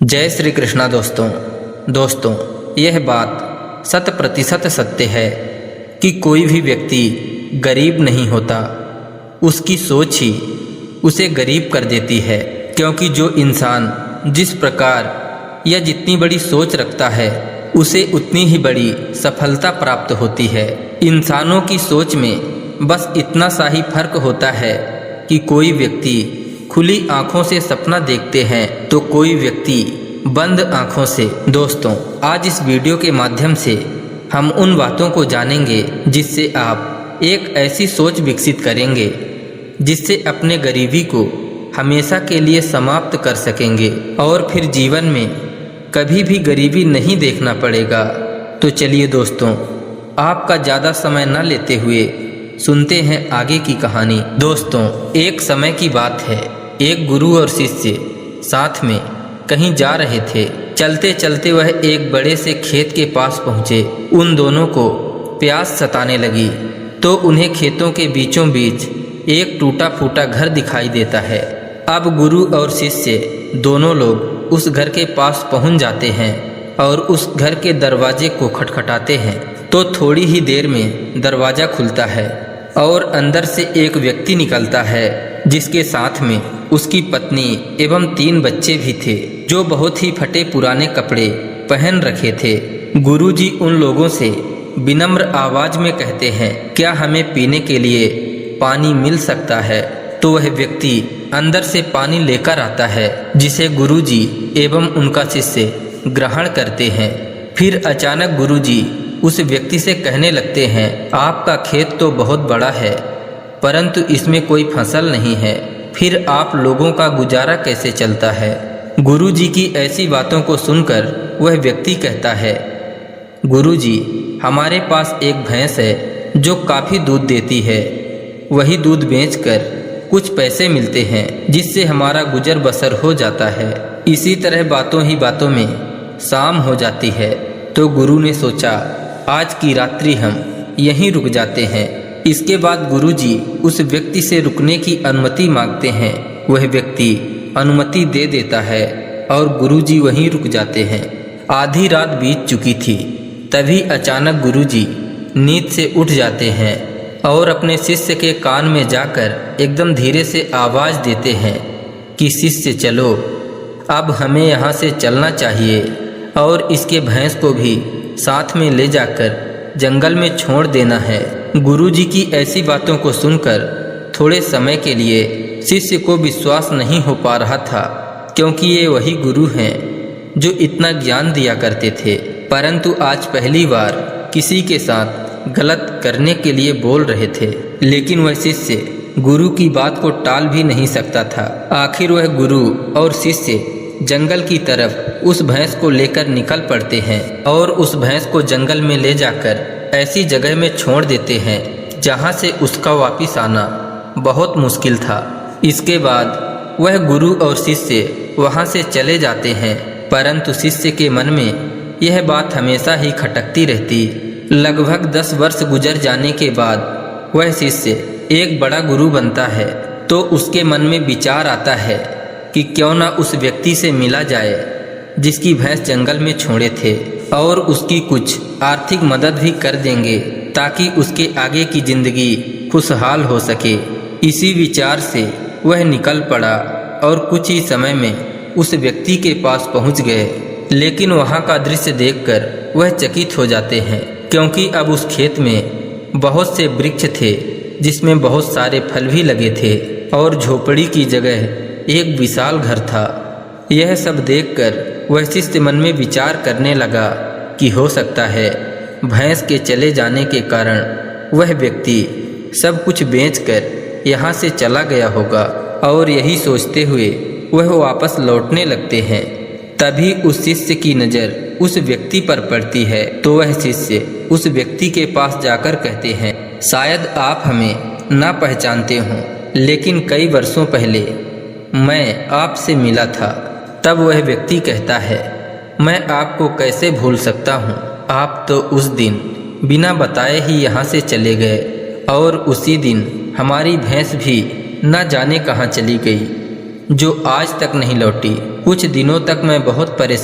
जय श्री कृष्णा। दोस्तों यह बात 100% सत्य है कि कोई भी व्यक्ति गरीब नहीं होता, उसकी सोच ही उसे गरीब कर देती है। क्योंकि जो इंसान जिस प्रकार या जितनी बड़ी सोच रखता है उसे उतनी ही बड़ी सफलता प्राप्त होती है। इंसानों की सोच में बस इतना सा ही फर्क होता है कि कोई व्यक्ति खुली आंखों से सपना देखते हैं तो कोई व्यक्ति बंद आंखों से। दोस्तों, आज इस वीडियो के माध्यम से हम उन बातों को जानेंगे जिससे आप एक ऐसी सोच विकसित करेंगे जिससे अपने गरीबी को हमेशा के लिए समाप्त कर सकेंगे और फिर जीवन में कभी भी गरीबी नहीं देखना पड़ेगा। तो चलिए दोस्तों, आपका ज़्यादा समय न लेते हुए सुनते हैं आगे की कहानी। दोस्तों, एक समय की बात है, एक गुरु और शिष्य साथ में कहीं जा रहे थे। चलते चलते वह एक बड़े से खेत के पास पहुँचे। उन दोनों को प्यास सताने लगी तो उन्हें खेतों के बीचों बीच एक टूटा फूटा घर दिखाई देता है। अब गुरु और शिष्य दोनों लोग उस घर के पास पहुँच जाते हैं और उस घर के दरवाजे को खटखटाते हैं तो थोड़ी ही देर में दरवाज़ा खुलता है और अंदर से एक व्यक्ति निकलता है जिसके साथ में उसकी पत्नी एवं 3 बच्चे भी थे जो बहुत ही फटे पुराने कपड़े पहन रखे थे। गुरुजी उन लोगों से विनम्र आवाज में कहते हैं, क्या हमें पीने के लिए पानी मिल सकता है? तो वह व्यक्ति अंदर से पानी लेकर आता है जिसे गुरुजी एवं उनका शिष्य ग्रहण करते हैं। फिर अचानक गुरुजी उस व्यक्ति से कहने लगते हैं, आपका खेत तो बहुत बड़ा है परंतु इसमें कोई फसल नहीं है, फिर आप लोगों का गुजारा कैसे चलता है? गुरुजी की ऐसी बातों को सुनकर वह व्यक्ति कहता है, गुरुजी, हमारे पास एक भैंस है जो काफ़ी दूध देती है। वही दूध बेचकर कुछ पैसे मिलते हैं जिससे हमारा गुजर बसर हो जाता है। इसी तरह बातों ही बातों में शाम हो जाती है तो गुरु ने सोचा, आज की रात्रि हम यहीं रुक जाते हैं। इसके बाद गुरुजी उस व्यक्ति से रुकने की अनुमति मांगते हैं। वह व्यक्ति अनुमति दे देता है और गुरुजी वहीं रुक जाते हैं। आधी रात बीत चुकी थी, तभी अचानक गुरुजी नींद से उठ जाते हैं और अपने शिष्य के कान में जाकर एकदम धीरे से आवाज़ देते हैं कि शिष्य चलो, अब हमें यहाँ से चलना चाहिए और इसके भैंस को भी साथ में ले जाकर जंगल में छोड़ देना है। गुरुजी की ऐसी बातों को सुनकर थोड़े समय के लिए शिष्य को विश्वास नहीं हो पा रहा था, क्योंकि ये वही गुरु हैं जो इतना ज्ञान दिया करते थे, परंतु आज पहली बार किसी के साथ गलत करने के लिए बोल रहे थे। लेकिन वह शिष्य गुरु की बात को टाल भी नहीं सकता था। आखिर वह गुरु और शिष्य जंगल की तरफ उस भैंस को लेकर निकल पड़ते हैं और उस भैंस को जंगल में ले जाकर ऐसी जगह में छोड़ देते हैं जहां से उसका वापिस आना बहुत मुश्किल था। इसके बाद वह गुरु और शिष्य वहां से चले जाते हैं, परंतु शिष्य के मन में यह बात हमेशा ही खटकती रहती। लगभग 10 वर्ष गुजर जाने के बाद वह शिष्य एक बड़ा गुरु बनता है तो उसके मन में विचार आता है कि क्यों ना उस व्यक्ति से मिला जाए जिसकी भैंस जंगल में छोड़े थे और उसकी कुछ आर्थिक मदद भी कर देंगे ताकि उसके आगे की जिंदगी खुशहाल हो सके। इसी विचार से वह निकल पड़ा और कुछ ही समय में उस व्यक्ति के पास पहुंच गए। लेकिन वहां का दृश्य देखकर वह चकित हो जाते हैं, क्योंकि अब उस खेत में बहुत से वृक्ष थे जिसमें बहुत सारे फल भी लगे थे और झोपड़ी की जगह एक विशाल घर था। यह सब देखकर वह शिष्य मन में विचार करने लगा कि हो सकता है भैंस के चले जाने के कारण वह व्यक्ति सब कुछ बेचकर यहाँ से चला गया होगा, और यही सोचते हुए वह वापस लौटने लगते हैं। तभी उस शिष्य की नज़र उस व्यक्ति पर पड़ती है तो वह शिष्य उस व्यक्ति के पास जाकर कहते हैं, शायद आप हमें ना पहचानते हों, लेकिन कई वर्षों पहले मैं आपसे मिला था। तब वह व्यक्ति कहता है, मैं आपको कैसे भूल सकता हूँ, आप तो उस दिन बिना बताए ही यहाँ से चले गए और उसी दिन हमारी भैंस भी न जाने कहाँ चली गई जो आज तक नहीं लौटी। कुछ दिनों तक मैं बहुत परेशान